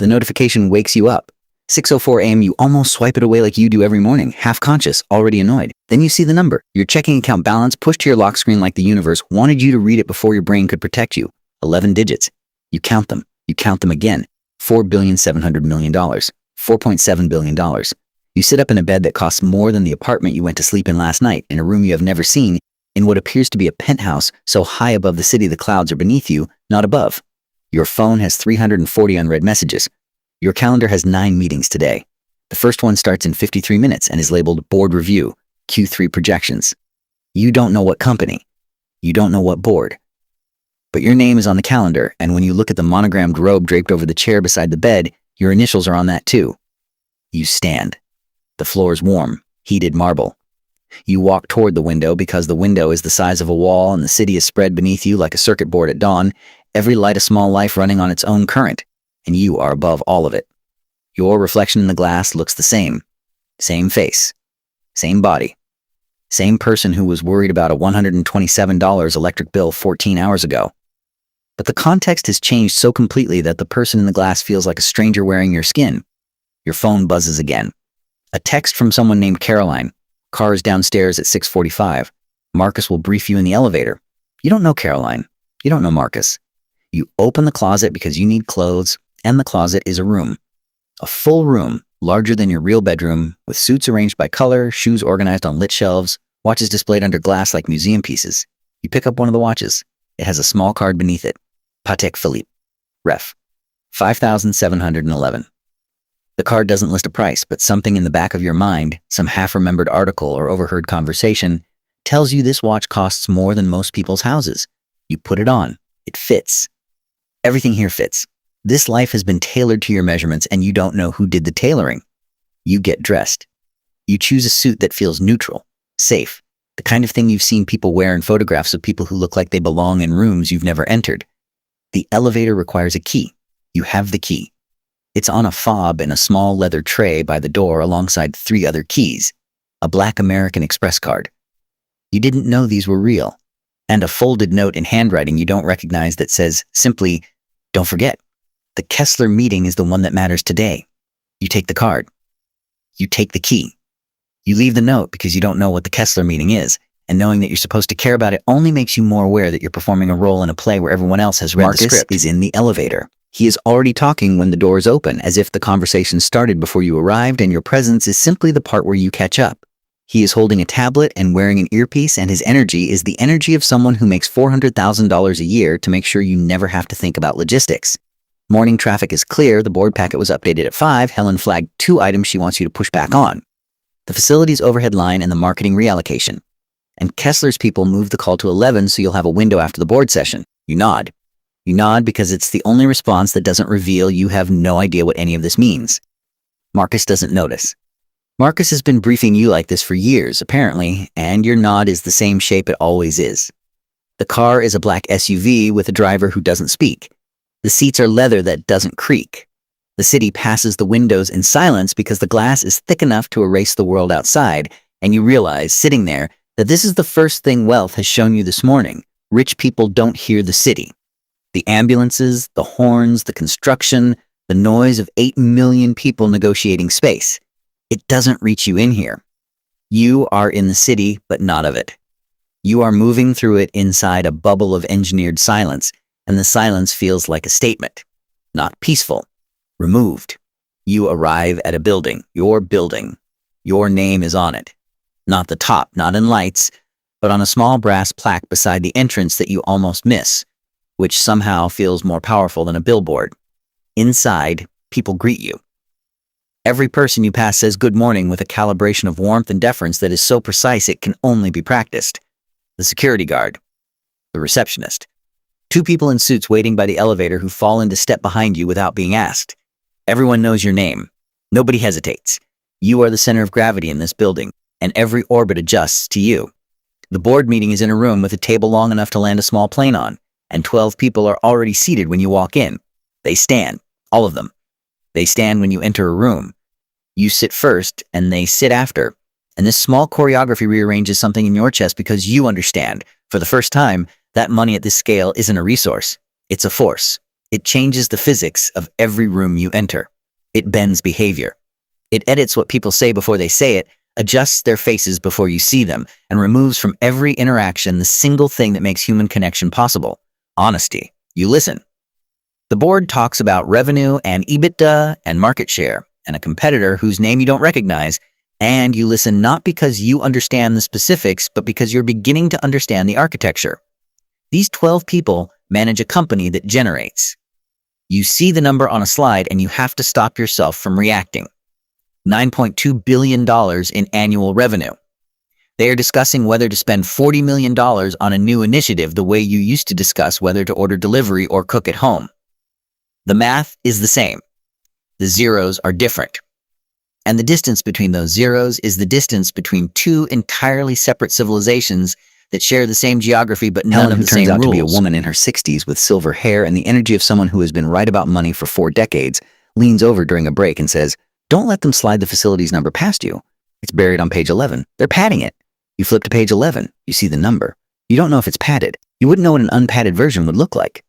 The notification wakes you up. 6:04 a.m. You almost swipe it away like you do every morning, half conscious, already annoyed. Then you see the number, your checking account balance pushed to your lock screen like the universe wanted you to read it before your brain could protect you. 11 digits. You count them. You count them again. $4,700,000,000. $4.7 billion. You sit up in a bed that costs more than the apartment you went to sleep in last night, in a room you have never seen, in what appears to be a penthouse so high above the city the clouds are beneath you, not above. Your phone has 340 unread messages. Your calendar has 9 meetings today. The first one starts in 53 minutes and is labeled Board Review, Q3 Projections. You don't know what company. You don't know what board. But your name is on the calendar, and when you look at the monogrammed robe draped over the chair beside the bed, your initials are on that too. You stand. The floor is warm, heated marble. You walk toward the window because the window is the size of a wall and the city is spread beneath you like a circuit board at dawn, every light a small life running on its own current, and you are above all of it. Your reflection in the glass looks the same. Same face. Same body. Same person who was worried about a $127 electric bill 14 hours ago. But the context has changed so completely that the person in the glass feels like a stranger wearing your skin. Your phone buzzes again. A text from someone named Caroline. Car is downstairs at 6:45. Marcus will brief you in the elevator. You don't know Caroline. You don't know Marcus. You open the closet because you need clothes, and the closet is a room. A full room, larger than your real bedroom, with suits arranged by color, shoes organized on lit shelves, watches displayed under glass like museum pieces. You pick up one of the watches. It has a small card beneath it. Patek Philippe. Ref. 5,711. The card doesn't list a price, but something in the back of your mind, some half-remembered article or overheard conversation, tells you this watch costs more than most people's houses. You put it on. It fits. Everything here fits. This life has been tailored to your measurements, and you don't know who did the tailoring. You get dressed. You choose a suit that feels neutral, safe, the kind of thing you've seen people wear in photographs of people who look like they belong in rooms you've never entered. The elevator requires a key. You have the key. It's on a fob in a small leather tray by the door alongside 3 other keys, a black American Express card. You didn't know these were real, and a folded note in handwriting you don't recognize that says simply, "Don't forget, the Kessler meeting is the one that matters today." You take the card. You take the key. You leave the note because you don't know what the Kessler meeting is, and knowing that you're supposed to care about it only makes you more aware that you're performing a role in a play where everyone else has read the script. Marcus is in the elevator. He is already talking when the doors open, as if the conversation started before you arrived, and your presence is simply the part where you catch up. He is holding a tablet and wearing an earpiece, and his energy is the energy of someone who makes $400,000 a year to make sure you never have to think about logistics. Morning traffic is clear. The board packet was updated at 5. Helen flagged 2 items she wants you to push back on. The facilities overhead line and the marketing reallocation. And Kessler's people moved the call to 11 so you'll have a window after the board session. You nod. You nod because it's the only response that doesn't reveal you have no idea what any of this means. Marcus doesn't notice. Marcus has been briefing you like this for years, apparently, and your nod is the same shape it always is. The car is a black SUV with a driver who doesn't speak. The seats are leather that doesn't creak. The city passes the windows in silence because the glass is thick enough to erase the world outside, and you realize, sitting there, that this is the first thing wealth has shown you this morning. Rich people don't hear the city. The ambulances, the horns, the construction, the noise of 8 million people negotiating space. It doesn't reach you in here. You are in the city, but not of it. You are moving through it inside a bubble of engineered silence, and the silence feels like a statement. Not peaceful. Removed. You arrive at a building. Your building. Your name is on it. Not the top, not in lights, but on a small brass plaque beside the entrance that you almost miss, which somehow feels more powerful than a billboard. Inside, people greet you. Every person you pass says good morning with a calibration of warmth and deference that is so precise it can only be practiced. The security guard. The receptionist. 2 people in suits waiting by the elevator who fall into step behind you without being asked. Everyone knows your name. Nobody hesitates. You are the center of gravity in this building, and every orbit adjusts to you. The board meeting is in a room with a table long enough to land a small plane on, and 12 people are already seated when you walk in. They stand, all of them. They stand when you enter a room. You sit first, and they sit after. And this small choreography rearranges something in your chest because you understand, for the first time, that money at this scale isn't a resource. It's a force. It changes the physics of every room you enter. It bends behavior. It edits what people say before they say it, adjusts their faces before you see them, and removes from every interaction the single thing that makes human connection possible: honesty. You listen. The board talks about revenue and EBITDA and market share and a competitor whose name you don't recognize, and you listen not because you understand the specifics, but because you're beginning to understand the architecture. These 12 people manage a company that generates. You see the number on a slide and you have to stop yourself from reacting. $9.2 billion in annual revenue. They are discussing whether to spend $40 million on a new initiative the way you used to discuss whether to order delivery or cook at home. The math is the same. The zeros are different. And the distance between those zeros is the distance between two entirely separate civilizations that share the same geography but none Helen, of who the same turns out rules. to be a woman in her 60s with silver hair and the energy of someone who has been right about money for 4 decades, leans over during a break and says, "Don't let them slide the facilities number past you. It's buried on page 11. They're padding it." You flip to page 11. You see the number. You don't know if it's padded. You wouldn't know what an unpadded version would look like.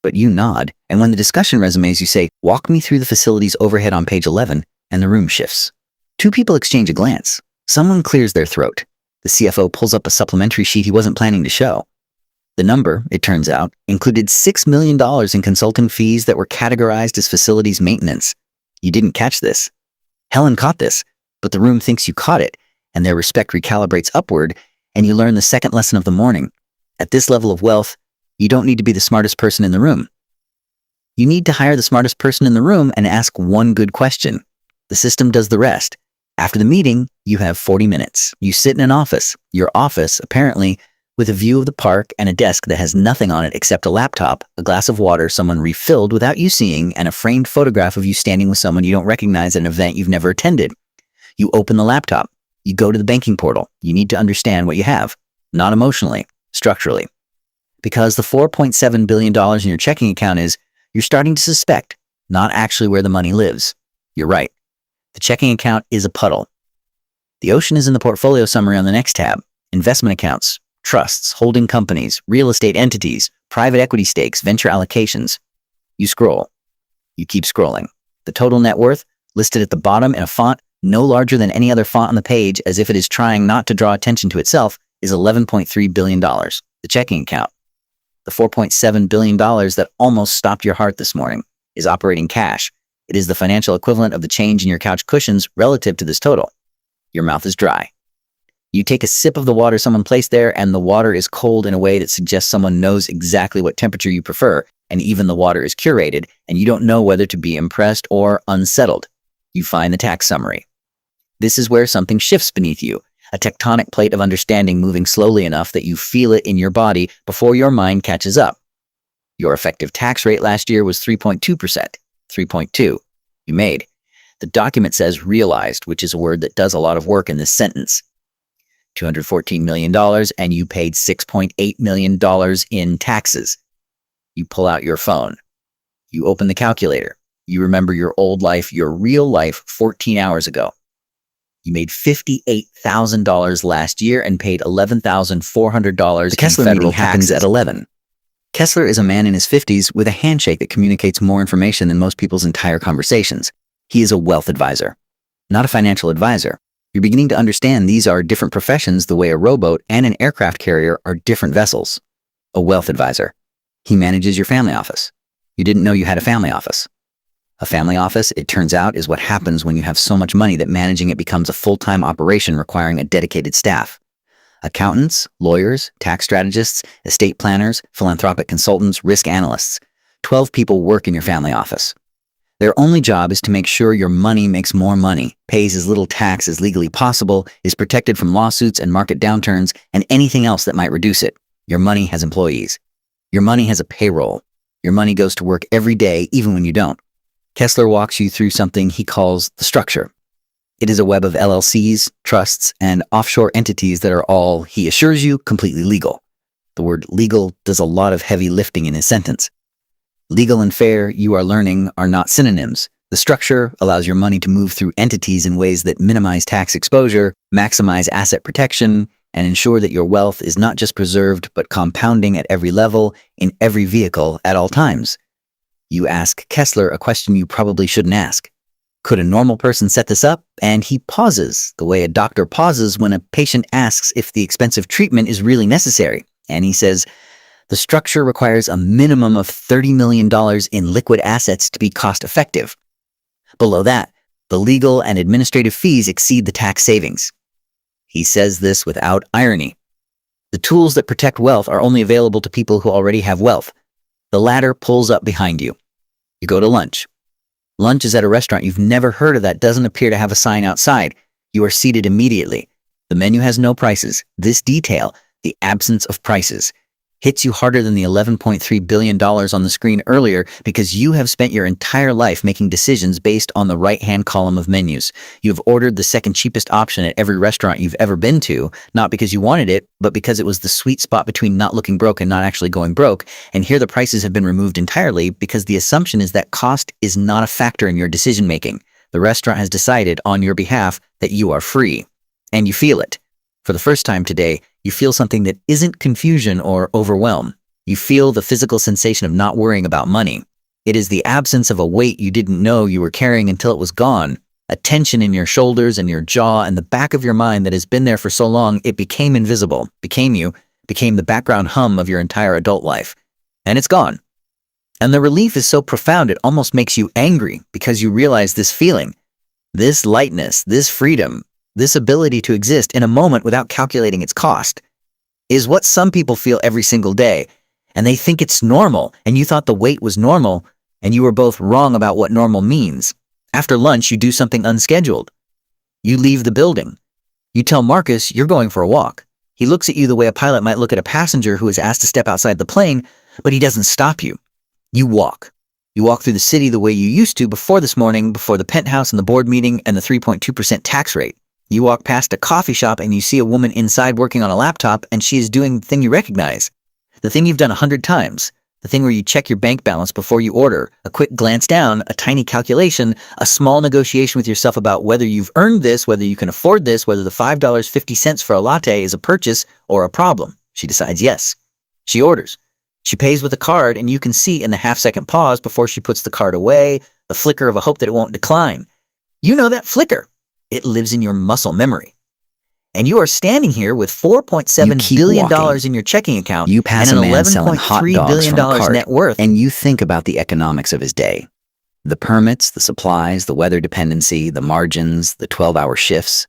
But you nod, and when the discussion resumes, you say, "Walk me through the facilities overhead on page 11, and the room shifts. 2 people exchange a glance. Someone clears their throat. The CFO pulls up a supplementary sheet he wasn't planning to show. The number, it turns out, included $6 million in consulting fees that were categorized as facilities maintenance. You didn't catch this. Helen caught this, but the room thinks you caught it, and their respect recalibrates upward, and you learn the second lesson of the morning. At this level of wealth, you don't need to be the smartest person in the room. You need to hire the smartest person in the room and ask one good question. The system does the rest. After the meeting, you have 40 minutes. You sit in an office, your office, apparently, with a view of the park and a desk that has nothing on it except a laptop, a glass of water someone refilled without you seeing, and a framed photograph of you standing with someone you don't recognize at an event you've never attended. You open the laptop. You go to the banking portal. You need to understand what you have, not emotionally, structurally. Because the $4.7 billion in your checking account is, you're starting to suspect, not actually where the money lives. You're right. The checking account is a puddle. The ocean is in the portfolio summary on the next tab. Investment accounts, trusts, holding companies, real estate entities, private equity stakes, venture allocations. You scroll. You keep scrolling. The total net worth, listed at the bottom in a font no larger than any other font on the page, as if it is trying not to draw attention to itself, is $11.3 billion. The checking account. The $4.7 billion that almost stopped your heart this morning is operating cash. It is the financial equivalent of the change in your couch cushions relative to this total. Your mouth is dry. You take a sip of the water someone placed there, and the water is cold in a way that suggests someone knows exactly what temperature you prefer, and even the water is curated, and you don't know whether to be impressed or unsettled. You find the tax summary. This is where something shifts beneath you, a tectonic plate of understanding moving slowly enough that you feel it in your body before your mind catches up. Your effective tax rate last year was 3.2%. 3.2. You made. The document says realized, which is a word that does a lot of work in this sentence. $214 million, and you paid $6.8 million in taxes. You pull out your phone. You open the calculator. You remember your old life, your real life, 14 hours ago. You made $58,000 last year and paid $11,400 The Kessler in federal meeting happens taxes. at 11. Kessler is a man in his 50s with a handshake that communicates more information than most people's entire conversations. He is a wealth advisor, not a financial advisor. You're beginning to understand these are different professions the way a rowboat and an aircraft carrier are different vessels. A wealth advisor. He manages your family office. You didn't know you had a family office. A family office, it turns out, is what happens when you have so much money that managing it becomes a full-time operation requiring a dedicated staff. Accountants, lawyers, tax strategists, estate planners, philanthropic consultants, risk analysts. 12 people work in your family office. Their only job is to make sure your money makes more money, pays as little tax as legally possible, is protected from lawsuits and market downturns, and anything else that might reduce it. Your money has employees. Your money has a payroll. Your money goes to work every day, even when you don't. Kessler walks you through something he calls the structure. It is a web of LLCs, trusts, and offshore entities that are all, he assures you, completely legal. The word legal does a lot of heavy lifting in his sentence. Legal and fair, you are learning, are not synonyms. The structure allows your money to move through entities in ways that minimize tax exposure, maximize asset protection, and ensure that your wealth is not just preserved, but compounding at every level, in every vehicle, at all times. You ask Kessler a question you probably shouldn't ask. Could a normal person set this up? And he pauses, the way a doctor pauses when a patient asks if the expensive treatment is really necessary. And he says, the structure requires a minimum of $30 million in liquid assets to be cost effective. Below that, the legal and administrative fees exceed the tax savings. He says this without irony. The tools that protect wealth are only available to people who already have wealth. The ladder pulls up behind you. You go to lunch. Lunch is at a restaurant you've never heard of that doesn't appear to have a sign outside. You are seated immediately. The menu has no prices. This detail, the absence of prices, hits you harder than the $11.3 billion on the screen earlier because you have spent your entire life making decisions based on the right-hand column of menus. You have ordered the second cheapest option at every restaurant you've ever been to, not because you wanted it, but because it was the sweet spot between not looking broke and not actually going broke. And here the prices have been removed entirely because the assumption is that cost is not a factor in your decision-making. The restaurant has decided on your behalf that you are free. And you feel it. For the first time today, you feel something that isn't confusion or overwhelm. You feel the physical sensation of not worrying about money. It is the absence of a weight you didn't know you were carrying until it was gone, a tension in your shoulders and your jaw and the back of your mind that has been there for so long it became invisible, became the background hum of your entire adult life. And it's gone. And the relief is so profound it almost makes you angry because you realize this feeling, this lightness, this freedom, this ability to exist in a moment without calculating its cost, is what some people feel every single day, and they think it's normal, and you thought the wait was normal, and you were both wrong about what normal means. After lunch, you do something unscheduled. You leave the building. You tell Marcus you're going for a walk. He looks at you the way a pilot might look at a passenger who is asked to step outside the plane, but he doesn't stop you. You walk. You walk through the city the way you used to before this morning, before the penthouse and the board meeting and the 3.2% tax rate. You walk past a coffee shop and you see a woman inside working on a laptop and she is doing the thing you recognize. The thing you've done 100 times. The thing where you check your bank balance before you order. A quick glance down, a tiny calculation, a small negotiation with yourself about whether you've earned this, whether you can afford this, whether the $5.50 for a latte is a purchase or a problem. She decides yes. She orders. She pays with a card and you can see in the half-second pause before she puts the card away, the flicker of a hope that it won't decline. You know that flicker. It lives in your muscle memory. And you are standing here with $4.7 billion in your checking account you pass and an a man selling hot $11.3 dogs billion from a cart, net worth. and you think about the economics of his day. The permits, the supplies, the weather dependency, the margins, the 12-hour shifts.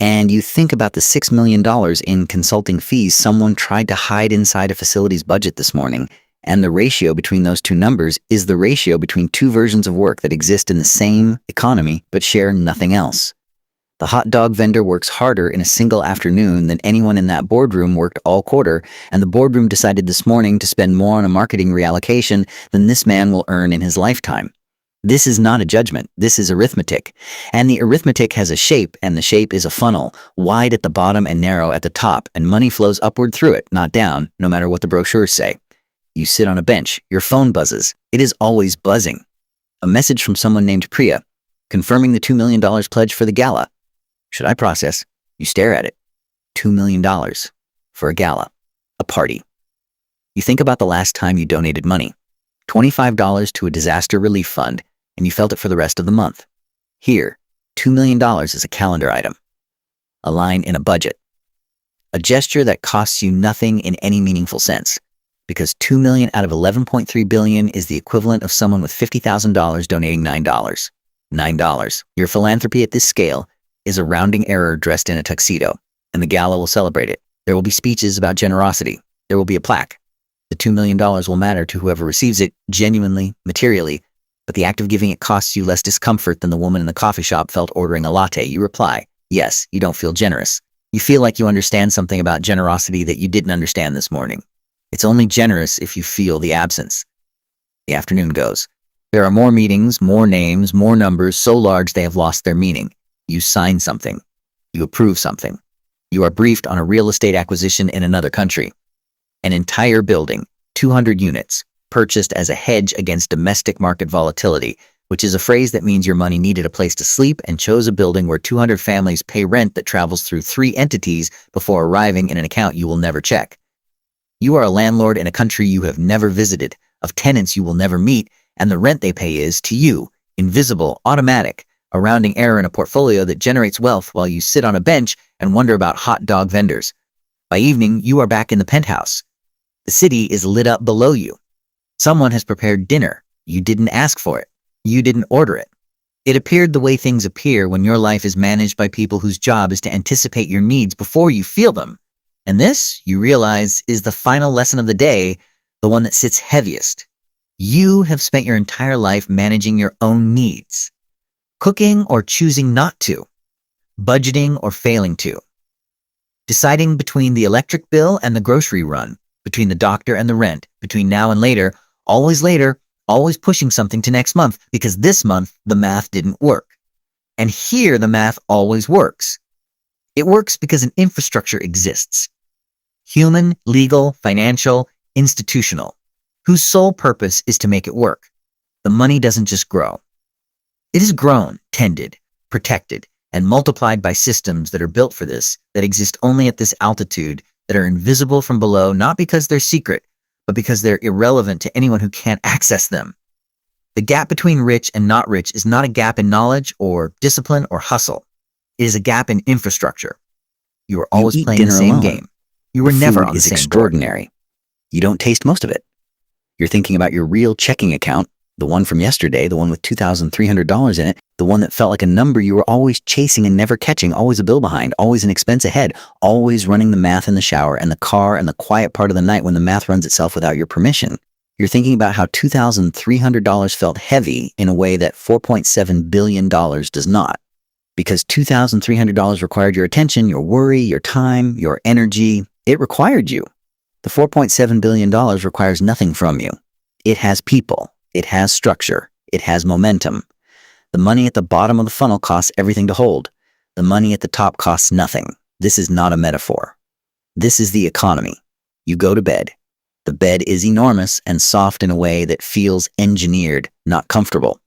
And you think about the $6 million in consulting fees someone tried to hide inside a facility's budget this morning, and the ratio between those two numbers is the ratio between two versions of work that exist in the same economy but share nothing else. The hot dog vendor works harder in a single afternoon than anyone in that boardroom worked all quarter, and the boardroom decided this morning to spend more on a marketing reallocation than this man will earn in his lifetime. This is not a judgment, this is arithmetic. And the arithmetic has a shape, and the shape is a funnel, wide at the bottom and narrow at the top, and money flows upward through it, not down, no matter what the brochures say. You sit on a bench, your phone buzzes. It is always buzzing. A message from someone named Priya, confirming the $2 million pledge for the gala. Should I process? You stare at it. $2 million for a gala, a party. You think about the last time you donated money. $25 to a disaster relief fund, and you felt it for the rest of the month. Here, $2 million is a calendar item. A line in a budget. A gesture that costs you nothing in any meaningful sense. Because $2 million out of $11.3 billion is the equivalent of someone with $50,000 donating $9. $9. Your philanthropy at this scale is a rounding error dressed in a tuxedo, and the gala will celebrate it. There will be speeches about generosity. There will be a plaque. The $2 million will matter to whoever receives it, genuinely, materially, but the act of giving it costs you less discomfort than the woman in the coffee shop felt ordering a latte. You reply, yes, you don't feel generous. You feel like you understand something about generosity that you didn't understand this morning. It's only generous if you feel the absence. The afternoon goes. There are more meetings, more names, more numbers so large they have lost their meaning. You sign something. You approve something. You are briefed on a real estate acquisition in another country. An entire building, 200 units, purchased as a hedge against domestic market volatility, which is a phrase that means your money needed a place to sleep and chose a building where 200 families pay rent that travels through 3 entities before arriving in an account you will never check. You are a landlord in a country you have never visited, of tenants you will never meet, and the rent they pay is, to you, invisible, automatic, a rounding error in a portfolio that generates wealth while you sit on a bench and wonder about hot dog vendors. By evening, you are back in the penthouse. The city is lit up below you. Someone has prepared dinner. You didn't ask for it. You didn't order it. It appeared the way things appear when your life is managed by people whose job is to anticipate your needs before you feel them. And this, you realize, is the final lesson of the day, the one that sits heaviest. You have spent your entire life managing your own needs. Cooking or choosing not to. Budgeting or failing to. Deciding between the electric bill and the grocery run, between the doctor and the rent, between now and later, always pushing something to next month because this month the math didn't work. And here the math always works. It works because an infrastructure exists. Human, legal, financial, institutional, whose sole purpose is to make it work. The money doesn't just grow. It is grown, tended, protected, and multiplied by systems that are built for this, that exist only at this altitude, that are invisible from below, not because they're secret, but because they're irrelevant to anyone who can't access them. The gap between rich and not rich is not a gap in knowledge or discipline or hustle. It is a gap in infrastructure. You are always playing the same game. You were never on the same board. Extraordinary. You don't taste most of it. You're thinking about your real checking account, the one from yesterday, the one with $2,300 in it, the one that felt like a number you were always chasing and never catching, always a bill behind, always an expense ahead, always running the math in the shower and the car and the quiet part of the night when the math runs itself without your permission. You're thinking about how $2,300 felt heavy in a way that $4.7 billion does not. Because $2,300 required your attention, your worry, your time, your energy. It required you. The $4.7 billion requires nothing from you. It has people. It has structure. It has momentum. The money at the bottom of the funnel costs everything to hold. The money at the top costs nothing. This is not a metaphor. This is the economy. You go to bed. The bed is enormous and soft in a way that feels engineered, not comfortable.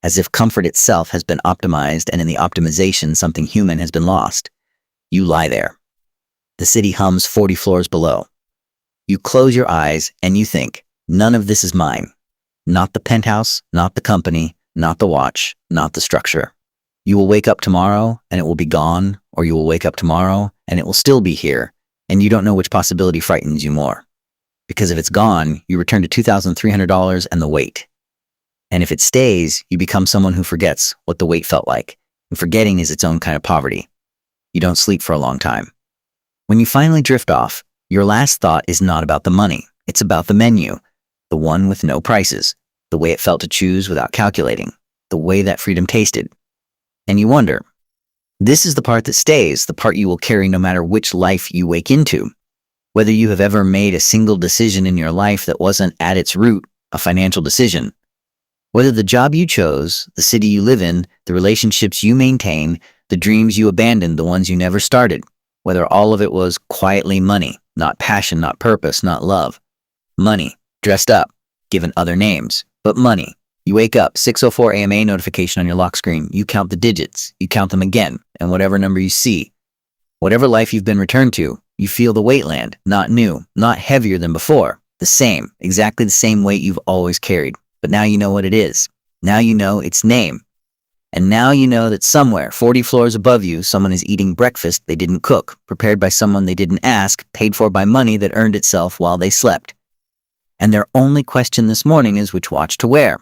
As if comfort itself has been optimized and in the optimization something human has been lost. You lie there. The city hums 40 floors below. You close your eyes and you think, none of this is mine. Not the penthouse, not the company, not the watch, not the structure. You will wake up tomorrow and it will be gone, or you will wake up tomorrow and it will still be here, and you don't know which possibility frightens you more. Because if it's gone, you return to $2,300 and the weight. And if it stays, you become someone who forgets what the weight felt like. And forgetting is its own kind of poverty. You don't sleep for a long time. When you finally drift off, your last thought is not about the money. It's about the menu, the one with no prices, the way it felt to choose without calculating, the way that freedom tasted. And you wonder, this is the part that stays, the part you will carry no matter which life you wake into. Whether you have ever made a single decision in your life that wasn't at its root a financial decision. Whether the job you chose, the city you live in, the relationships you maintain, the dreams you abandoned, the ones you never started. Whether all of it was quietly money, not passion, not purpose, not love. Money, dressed up, given other names, but money. You wake up, 6:04 AMA notification on your lock screen. You count the digits, you count them again, and whatever number you see. Whatever life you've been returned to, you feel the weight land, not new, not heavier than before. The same, exactly the same weight you've always carried. But now you know what it is. Now you know its name. And now you know that somewhere, 40 floors above you, someone is eating breakfast they didn't cook, prepared by someone they didn't ask, paid for by money that earned itself while they slept. And their only question this morning is which watch to wear.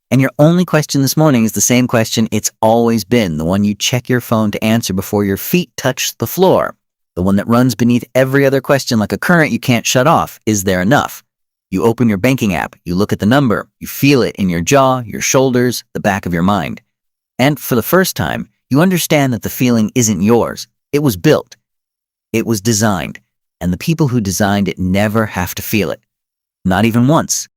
And your only question this morning is the same question it's always been, the one you check your phone to answer before your feet touch the floor, the one that runs beneath every other question like a current you can't shut off. Is there enough? You open your banking app, you look at the number, you feel it in your jaw, your shoulders, the back of your mind. And for the first time, you understand that the feeling isn't yours. It was built. It was designed. And the people who designed it never have to feel it. Not even once.